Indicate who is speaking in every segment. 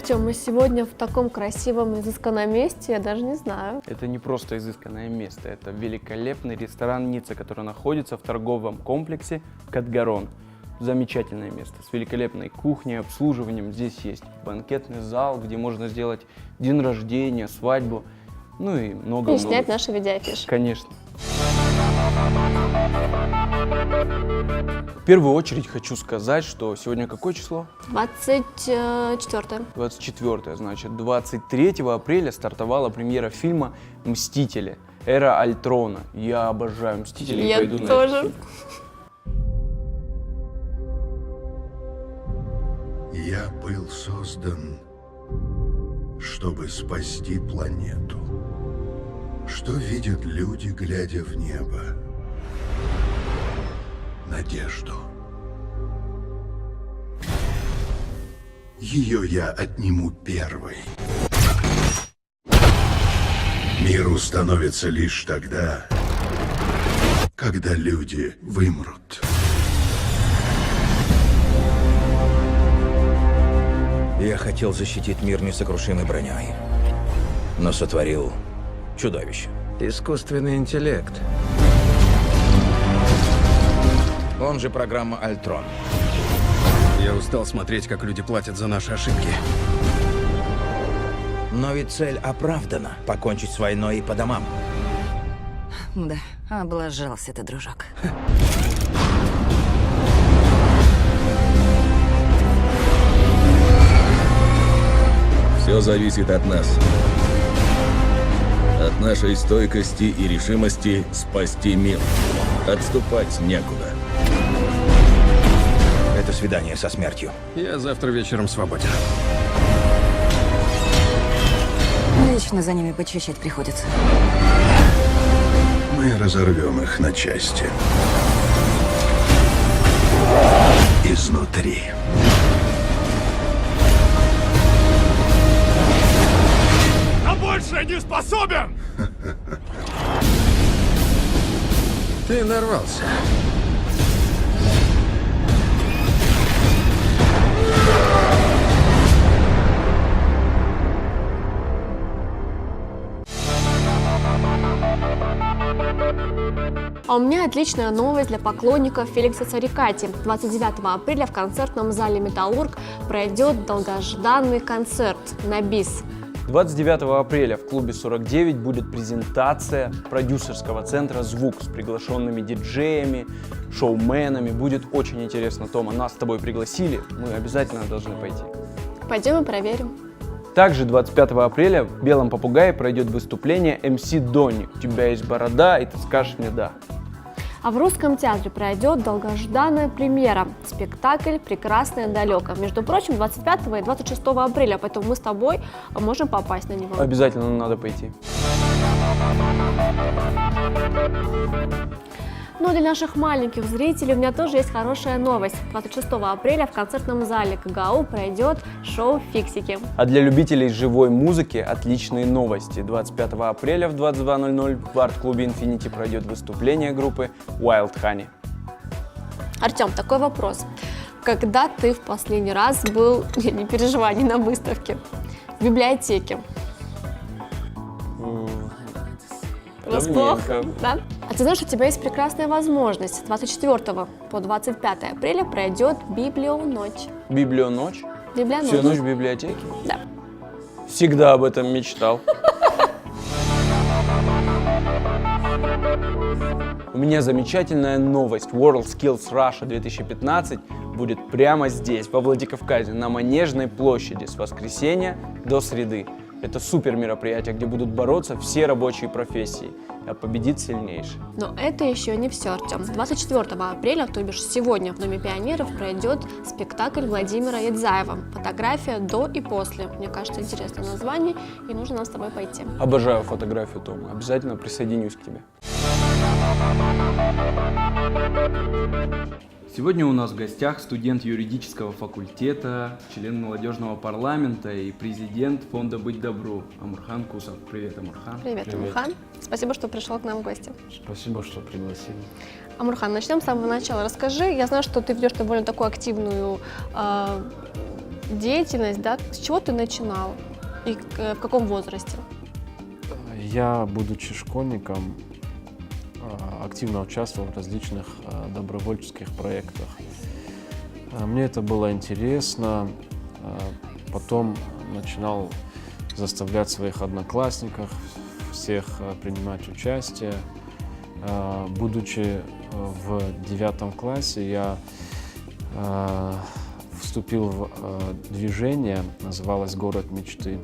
Speaker 1: Артем, мы сегодня в таком красивом, изысканном месте, я даже не знаю.
Speaker 2: Это не просто изысканное место, это великолепный ресторан Ницца, который находится в торговом комплексе Катгарон. Замечательное место с великолепной кухней, обслуживанием. Здесь есть банкетный зал, где можно сделать день рождения, свадьбу, ну и много-много.
Speaker 1: И снять наши видеоафиши.
Speaker 2: Конечно. В первую очередь хочу сказать, что сегодня какое число?
Speaker 1: 24.
Speaker 2: 24, значит, 23 апреля стартовала премьера фильма «Мстители. Эра Альтрона». Я обожаю «Мстителей».
Speaker 1: Я
Speaker 2: пойду на
Speaker 1: тоже.
Speaker 2: этот фильм.
Speaker 3: Я был создан, чтобы спасти планету. Что видят люди, глядя в небо? Надежду. Ее я отниму первой. Мир установится лишь тогда, когда люди вымрут.
Speaker 4: Я хотел защитить мир несокрушимой броней, но сотворил чудовище.
Speaker 5: Искусственный интеллект.
Speaker 4: Он же программа Альтрон.
Speaker 5: Я устал смотреть, как люди платят за наши ошибки.
Speaker 4: Но ведь цель оправдана – покончить с войной и по домам.
Speaker 6: Да, облажался ты, дружок.
Speaker 7: Все зависит от нас. От нашей стойкости и решимости спасти мир. Отступать некуда.
Speaker 4: Это свидание со смертью.
Speaker 5: Я завтра вечером свободен.
Speaker 6: Вечно за ними почищать приходится.
Speaker 3: Мы разорвем их на части. Изнутри.
Speaker 8: На большее не способен!
Speaker 5: Ты нарвался.
Speaker 1: А у меня отличная новость для поклонников Феликса Царикати. 29 апреля в концертном зале «Металлург» пройдет долгожданный концерт на бис.
Speaker 2: 29 апреля в клубе 49 будет презентация продюсерского центра «Звук» с приглашенными диджеями, шоуменами. Будет очень интересно, Тома. Нас с тобой пригласили, мы обязательно должны пойти.
Speaker 1: Пойдем и проверим.
Speaker 2: Также 25 апреля в «Белом попугае» пройдет выступление МС Донни. У тебя есть борода, и ты скажешь мне «да».
Speaker 1: А в Русском театре пройдет долгожданная премьера – спектакль «Прекрасное далеко». Между прочим, 25 и 26 апреля, поэтому мы с тобой можем попасть на него.
Speaker 2: Обязательно надо пойти.
Speaker 1: Но для наших маленьких зрителей у меня тоже есть хорошая новость. 26 апреля в концертном зале КГАУ пройдет шоу «Фиксики».
Speaker 2: А для любителей живой музыки отличные новости. 25 апреля в 22:00 в арт-клубе Infinity пройдет выступление группы Wild Honey.
Speaker 1: Артем, такой вопрос. Когда ты в последний раз был, не переживай, не на выставке, в библиотеке? Врасплох, да? А ты знаешь, у тебя есть прекрасная возможность. С 24 по 25 апреля пройдет Библионочь.
Speaker 2: Библионочь?
Speaker 1: Библионочь.
Speaker 2: Всю ночь в библиотеке?
Speaker 1: Да.
Speaker 2: Всегда об этом мечтал. У меня замечательная новость. WorldSkills Russia 2015 будет прямо здесь, во Владикавказе, на Манежной площади с воскресенья до среды. Это супер мероприятие, где будут бороться все рабочие профессии, а победит сильнейший.
Speaker 1: Но это еще не все, Артем. 24 апреля, то бишь сегодня в Доме пионеров, пройдет спектакль Владимира Едзаева. Фотография до и после. Мне кажется, интересное название, и нужно нам с тобой пойти.
Speaker 2: Обожаю фотографию, Тома. Обязательно присоединюсь к тебе. Сегодня у нас в гостях студент юридического факультета, член молодежного парламента и президент фонда «Быть добру» Амурхан Кусов. Привет, Амурхан.
Speaker 1: Привет, Амурхан. Спасибо, что пришел к нам в гости.
Speaker 9: Спасибо, что пригласили.
Speaker 1: Амурхан, начнем с самого начала. Расскажи, я знаю, что ты ведешь довольно такую активную деятельность, да, с чего ты начинал и в каком возрасте?
Speaker 9: Я, будучи школьником, активно участвовал в различных добровольческих проектах. Мне это было интересно. Потом начинал заставлять своих одноклассников всех принимать участие. Будучи в 9 классе, я вступил в движение, называлось «Город мечты»,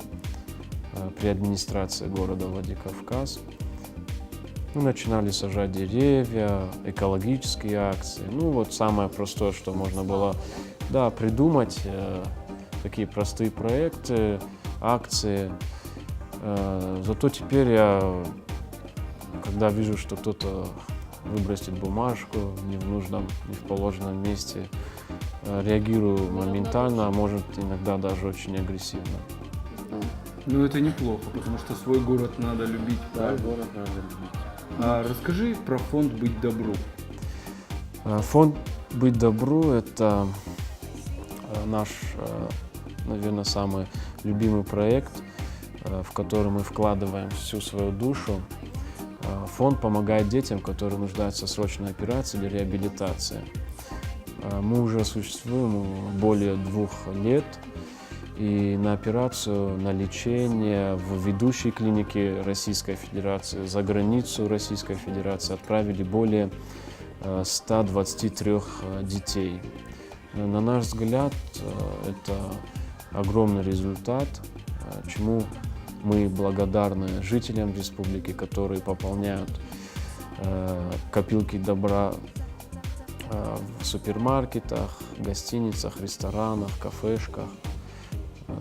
Speaker 9: при администрации города Владикавказ. Мы начинали сажать деревья, экологические акции. Ну вот самое простое, что можно было, да, придумать, такие простые проекты, акции. Зато теперь я, когда вижу, что кто-то выбросит бумажку не в нужном, не в положенном месте, реагирую моментально, а может иногда даже очень агрессивно.
Speaker 2: Ну это неплохо, потому что свой город надо любить, правильно?
Speaker 9: Город надо любить.
Speaker 2: А расскажи про фонд «Быть добру».
Speaker 9: Фонд «Быть добру» — это наш, наверное, самый любимый проект, в который мы вкладываем всю свою душу. Фонд помогает детям, которые нуждаются в срочной операции или реабилитации. Мы уже существуем более 2 лет, и на операцию, на лечение в ведущей клинике Российской Федерации, за границу Российской Федерации отправили более 123 детей. На наш взгляд, это огромный результат, чему мы благодарны жителям республики, которые пополняют копилки добра в супермаркетах, гостиницах, ресторанах, кафешках.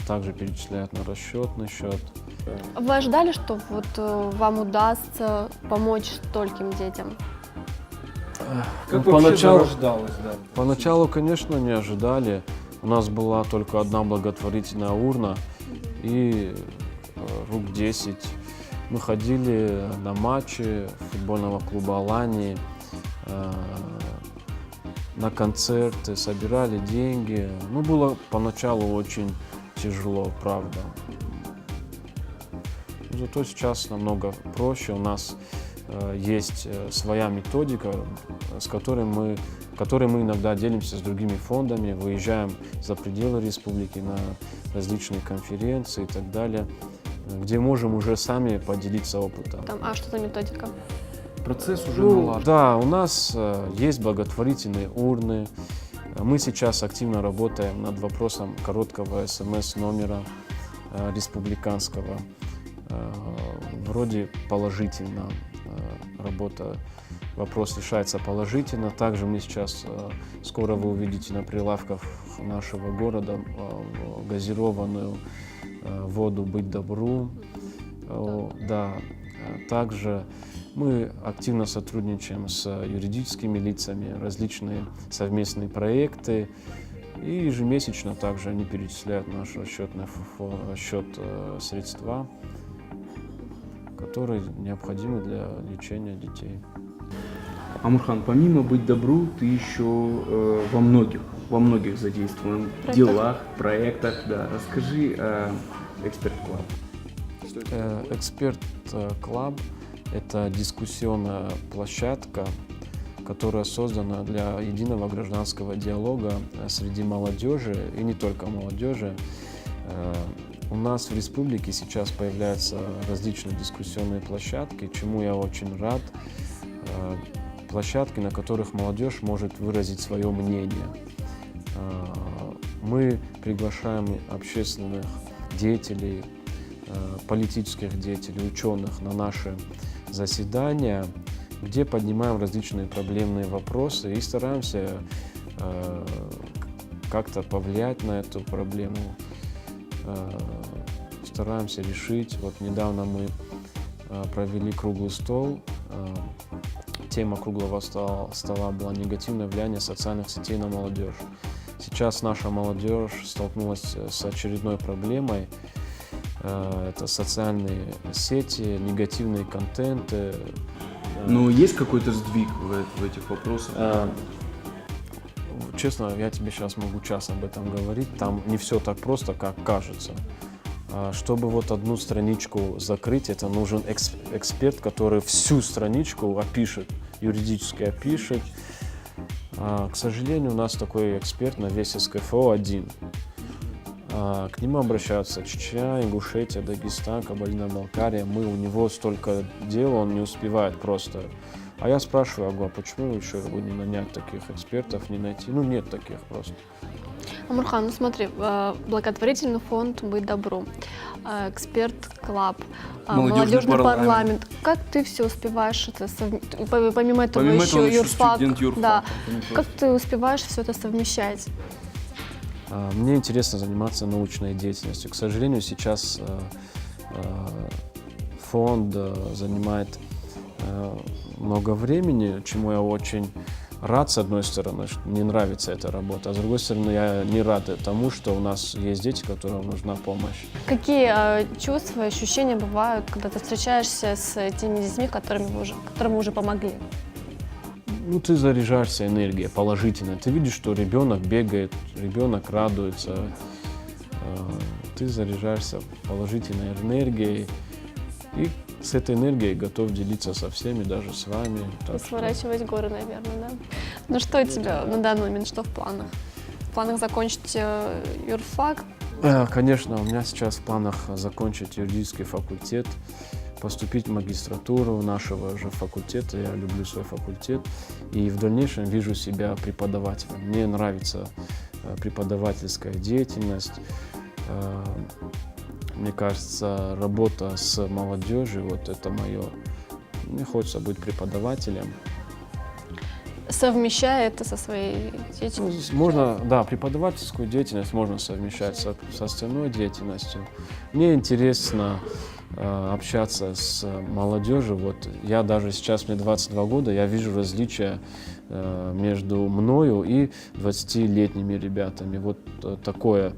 Speaker 9: Также перечисляют на расчетный счет.
Speaker 1: Вы ожидали, что вот вам удастся помочь стольким детям?
Speaker 2: Как
Speaker 9: Поначалу-
Speaker 2: вообще зарождалось, да?
Speaker 9: Поначалу, конечно, не ожидали. У нас была только одна благотворительная урна и рук 10. Мы ходили на матчи футбольного клуба «Алании», на концерты, собирали деньги. Ну, было поначалу очень тяжело, правда. Зато сейчас намного проще. У нас есть своя методика, которой мы иногда делимся с другими фондами, выезжаем за пределы республики на различные конференции и так далее, где можем уже сами поделиться опытом.
Speaker 1: А что за методика?
Speaker 2: Процесс уже налажен.
Speaker 9: Да, у нас есть благотворительные урны. Мы сейчас активно работаем над вопросом короткого СМС-номера республиканского. Вроде положительно вопрос решается положительно. Также мы сейчас, скоро вы увидите на прилавках нашего города газированную воду «Быть добру». Да. Также мы активно сотрудничаем с юридическими лицами, различные совместные проекты. И ежемесячно также они перечисляют в наш расчетный счет средства, которые необходимы для лечения детей.
Speaker 2: Амурхан, помимо «Быть добру», ты еще во многих задействован делах, проектах. Да. Расскажи о «Эксперт Клаб».
Speaker 9: «Эксперт Клаб» — это дискуссионная площадка, которая создана для единого гражданского диалога среди молодежи и не только молодежи. У нас в республике сейчас появляются различные дискуссионные площадки, чему я очень рад. Площадки, на которых молодежь может выразить свое мнение. Мы приглашаем общественных деятелей, политических деятелей, ученых на наши заседания, где поднимаем различные проблемные вопросы и стараемся как-то повлиять на эту проблему, стараемся решить. Вот недавно мы провели круглый стол. Тема круглого стола была «Негативное влияние социальных сетей на молодежь». Сейчас наша молодежь столкнулась с очередной проблемой. Это социальные сети, негативные контенты.
Speaker 2: Но есть какой-то сдвиг в этих вопросах?
Speaker 9: честно, я тебе сейчас могу час об этом говорить. Там не все так просто, как кажется. Чтобы вот одну страничку закрыть, это нужен эксперт, который всю страничку опишет, юридически опишет. К сожалению, у нас такой эксперт на весь СКФО один. К нему обращаются Чечня, Ингушетия, Дагестан, Кабардино-Балкария. У него столько дел, он не успевает просто. А я спрашиваю, а почему еще не нанять таких экспертов, не найти? Нет таких просто.
Speaker 1: Амурхан, ну смотри, благотворительный фонд «Быть добру», эксперт Клаб, молодежный парламент. Как ты все успеваешь это совмещать? Помимо этого еще юрфак.
Speaker 2: Студент юрфака,
Speaker 1: Да. Как ты успеваешь все это совмещать?
Speaker 9: Мне интересно заниматься научной деятельностью. К сожалению, сейчас фонд занимает много времени, чему я очень рад, с одной стороны, что мне нравится эта работа, а с другой стороны, я не рад тому, что у нас есть дети, которым нужна помощь.
Speaker 1: Какие чувства, ощущения бывают, когда ты встречаешься с теми детьми, которым вы уже помогли?
Speaker 9: Ты заряжаешься энергией положительной. Ты видишь, что ребенок бегает, ребенок радуется. Ты заряжаешься положительной энергией. И с этой энергией готов делиться со всеми, даже с вами.
Speaker 1: Сворачивать горы, наверное, да? Ну что у тебя на данный момент, что в планах? В планах закончить юрфак?
Speaker 9: Конечно, у меня сейчас в планах закончить юридический факультет, поступить в магистратуру нашего же факультета. Я люблю свой факультет и в дальнейшем вижу себя преподавателем. Мне нравится преподавательская деятельность. Мне кажется, работа с молодежью, это мое. Мне хочется быть преподавателем.
Speaker 1: Совмещая это со своей деятельностью?
Speaker 9: Можно, преподавательскую деятельность можно совмещать с остальной деятельностью. Мне интересно общаться с молодежью. Я даже сейчас, мне 22 года, я вижу различия между мною и 20-летними ребятами. Такое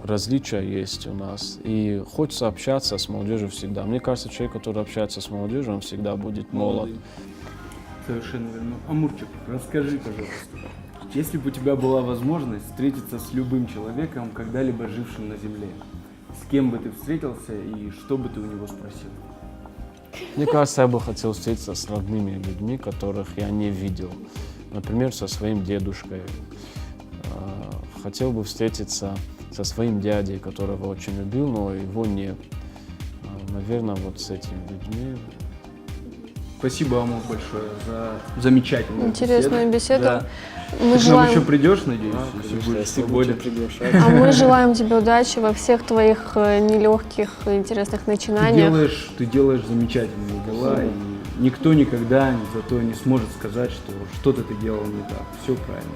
Speaker 9: различие есть у нас. И хочется общаться с молодежью всегда. Мне кажется, человек, который общается с молодежью, он всегда будет молод.
Speaker 2: Совершенно верно. Амурчик, расскажи, пожалуйста, если бы у тебя была возможность встретиться с любым человеком, когда-либо жившим на Земле, с кем бы ты встретился и что бы ты у него спросил?
Speaker 9: Мне кажется, я бы хотел встретиться с родными людьми, которых я не видел. Например, со своим дедушкой. Хотел бы встретиться со своим дядей, которого очень любил, но его нет. Наверное, с этими людьми.
Speaker 2: Спасибо, Амур, большое за замечательную
Speaker 1: интересную беседу.
Speaker 2: Да.
Speaker 1: Мы
Speaker 2: Ты к нам еще придешь, надеюсь, если будешь свободен.
Speaker 1: А мы желаем тебе удачи во всех твоих нелегких, интересных начинаниях.
Speaker 2: Ты делаешь замечательные дела, и никто никогда зато не сможет сказать, что что-то ты делал не так. Все правильно.